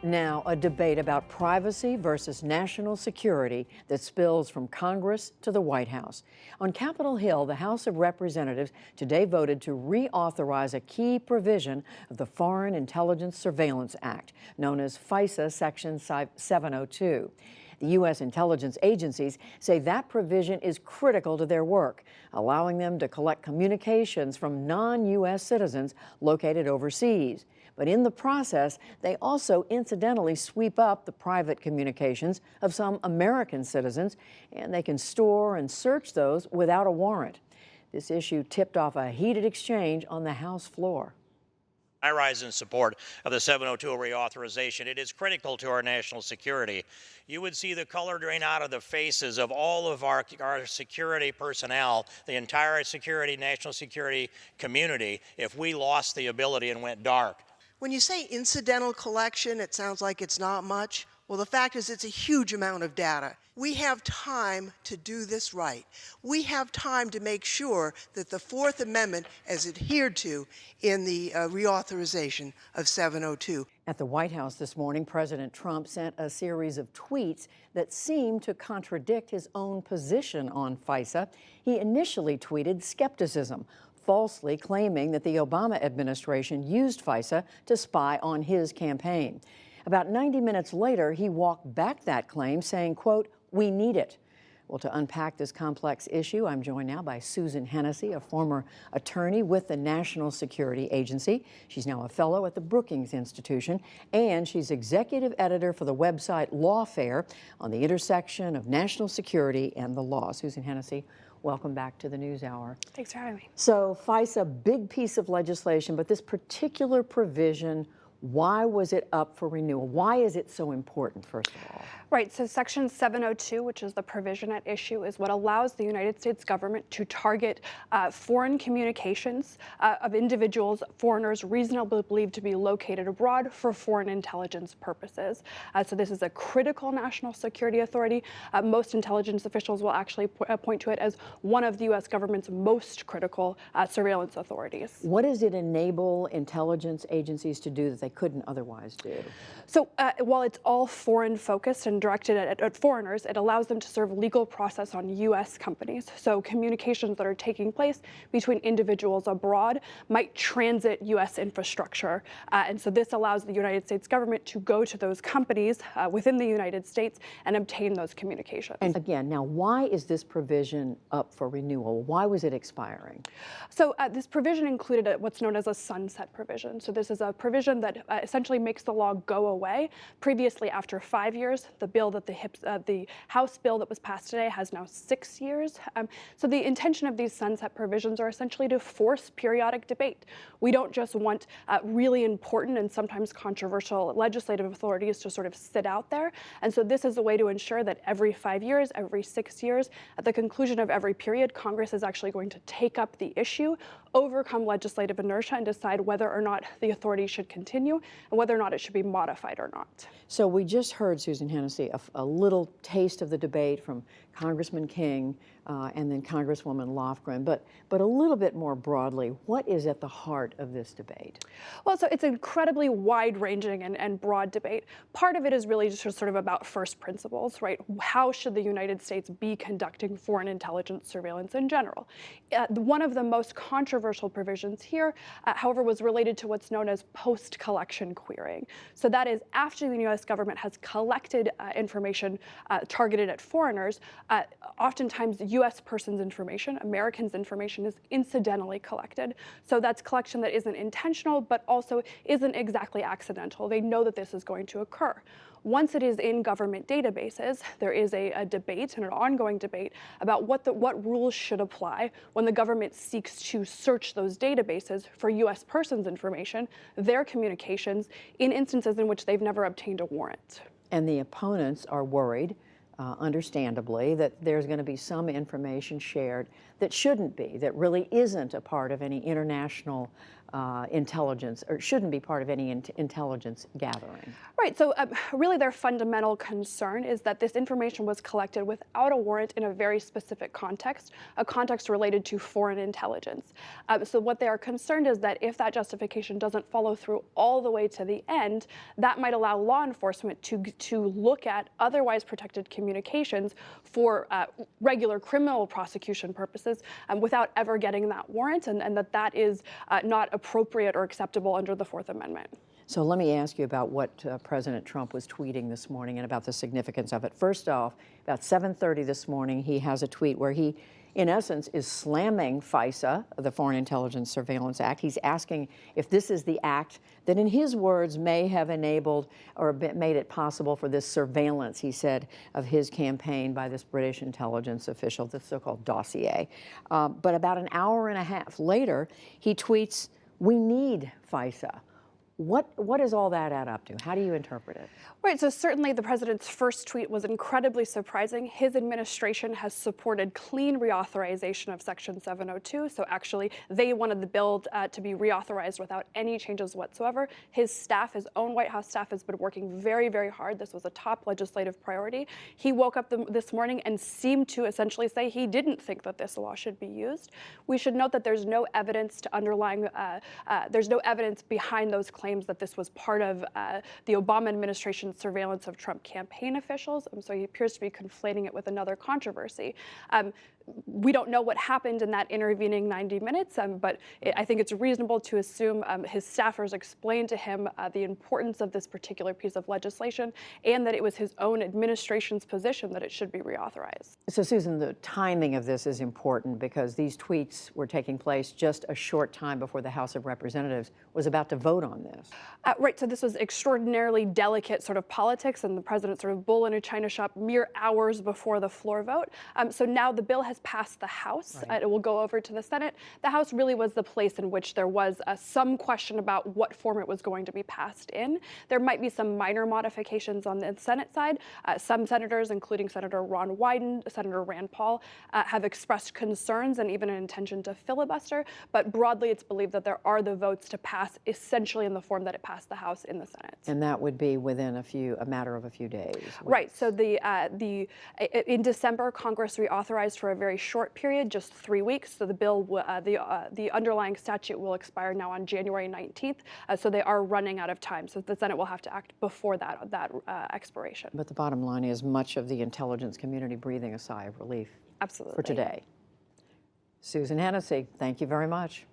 Now, a debate about privacy versus national security that spills from Congress to the White House. On Capitol Hill, the House of Representatives today voted to reauthorize a key provision of the Foreign Intelligence Surveillance Act, known as FISA Section 702. The U.S. intelligence agencies say that provision is critical to their work, allowing them to collect communications from non-U.S. citizens located overseas. But in the process, they also incidentally sweep up the private communications of some American citizens, and they can store and search those without a warrant. This issue tipped off a heated exchange on the House floor. I rise in support of the 702 reauthorization. It is critical to our national security. You would see the color drain out of the faces of all of our security personnel, the entire national security community, if we lost the ability and went dark. When you say incidental collection, it sounds like it's not much. Well, the fact is it's a huge amount of data. We have time to do this right. We have time to make sure that the Fourth Amendment is adhered to in the reauthorization of 702. At the White House this morning, President Trump sent a series of tweets that seemed to contradict his own position on FISA. He initially tweeted skepticism, falsely claiming that the Obama administration used FISA to spy on his campaign. About 90 minutes later, he walked back that claim, saying, quote, "We need it." Well, to unpack this complex issue, I'm joined now by Susan Hennessy, a former attorney with the National Security Agency. She's now a fellow at the Brookings Institution, and she's executive editor for the website Lawfare on the intersection of national security and the law. Susan Hennessy, welcome back to the NewsHour. Thanks for having me. So FISA, big piece of legislation, but this particular provision, why was it up for renewal? Why is it so important, first of all? Right, so Section 702, which is the provision at issue, is what allows the United States government to target foreign communications of individuals, foreigners reasonably believed to be located abroad for foreign intelligence purposes. So this is a critical national security authority. Most intelligence officials will actually point to it as one of the U.S. government's most critical surveillance authorities. What does it enable intelligence agencies to do that they couldn't otherwise do? So while it's all foreign focused and directed at foreigners, it allows them to serve legal process on U.S. companies. So communications that are taking place between individuals abroad might transit U.S. infrastructure. And so this allows the United States government to go to those companies within the United States and obtain those communications. And again, now why is this provision up for renewal? Why was it expiring? So this provision included what's known as a sunset provision. So this is a provision that essentially makes the law go away. Previously, after 5 years, the House bill that was passed today has now 6 years. So the intention of these sunset provisions are essentially to force periodic debate. We don't just want really important and sometimes controversial legislative authorities to sort of sit out there. And so this is a way to ensure that every 5 years, every 6 years, at the conclusion of every period, Congress is actually going to take up the issue, overcome legislative inertia, and decide whether or not the authority should continue and whether or not it should be modified or not. So we just heard, Susan Hennessy, a little taste of the debate from Congressman King and then Congresswoman Lofgren, but a little bit more broadly, what is at the heart of this debate? Well, so it's an incredibly wide-ranging and broad debate. Part of it is really just sort of about first principles, right? How should the United States be conducting foreign intelligence surveillance in general? One of the most controversial provisions here, however, was related to what's known as post-collection querying. So that is after the U.S. government has collected information targeted at foreigners, oftentimes U.S. persons' information, Americans' information, is incidentally collected. So that's collection that isn't intentional, but also isn't exactly accidental. They know that this is going to occur. Once it is in government databases, there is a debate and an ongoing debate about what rules should apply when the government seeks to search those databases for U.S. persons' information, their communications, in instances in which they've never obtained a warrant. And the opponents are worried, understandably, that there's going to be some information shared that shouldn't be, that really isn't a part of any international intelligence, or shouldn't be part of any intelligence gathering. Right, so really their fundamental concern is that this information was collected without a warrant in a very specific context, a context related to foreign intelligence. So what they are concerned is that if that justification doesn't follow through all the way to the end, that might allow law enforcement to look at otherwise protected communications for regular criminal prosecution purposes without ever getting that warrant, and that is not appropriate or acceptable under the Fourth Amendment. So let me ask you about what President Trump was tweeting this morning and about the significance of it. First off, about 7:30 this morning, he has a tweet where he, in essence, is slamming FISA, the Foreign Intelligence Surveillance Act. He's asking if this is the act that, in his words, may have enabled or made it possible for this surveillance, he said, of his campaign by this British intelligence official, the so-called dossier. But about an hour and a half later, he tweets, "We need FISA." What does all that add up to? How do you interpret it? Right, so certainly the president's first tweet was incredibly surprising. His administration has supported clean reauthorization of Section 702. So actually, they wanted the bill to be reauthorized without any changes whatsoever. His staff, his own White House staff, has been working very, very hard. This was a top legislative priority. He woke up this morning and seemed to essentially say he didn't think that this law should be used. We should note that there's no evidence to underlying, there's no evidence behind those claims that this was part of the Obama administration's surveillance of Trump campaign officials. So he appears to be conflating it with another controversy. We don't know what happened in that intervening 90 minutes, but I think it's reasonable to assume his staffers explained to him the importance of this particular piece of legislation and that it was his own administration's position that it should be reauthorized. So, Susan, the timing of this is important because these tweets were taking place just a short time before the House of Representatives was about to vote on this. Right, so this was extraordinarily delicate sort of politics and the president sort of bull in a china shop mere hours before the floor vote. So now the bill has passed the House. Right. It will go over to the Senate. The House really was the place in which there was some question about what form it was going to be passed in. There might be some minor modifications on the Senate side. Some senators, including Senator Ron Wyden, Senator Rand Paul, have expressed concerns and even an intention to filibuster. But broadly, it's believed that there are the votes to pass essentially in the form that it passed the House in the Senate. And that would be within a matter of a few days. Right. So in December, Congress reauthorized for a very short period, just 3 weeks. So the bill, the underlying statute will expire now on January 19th. So they are running out of time. So the Senate will have to act before that expiration. But the bottom line is much of the intelligence community breathing a sigh of relief. Absolutely. For today. Susan Hennessy, thank you very much.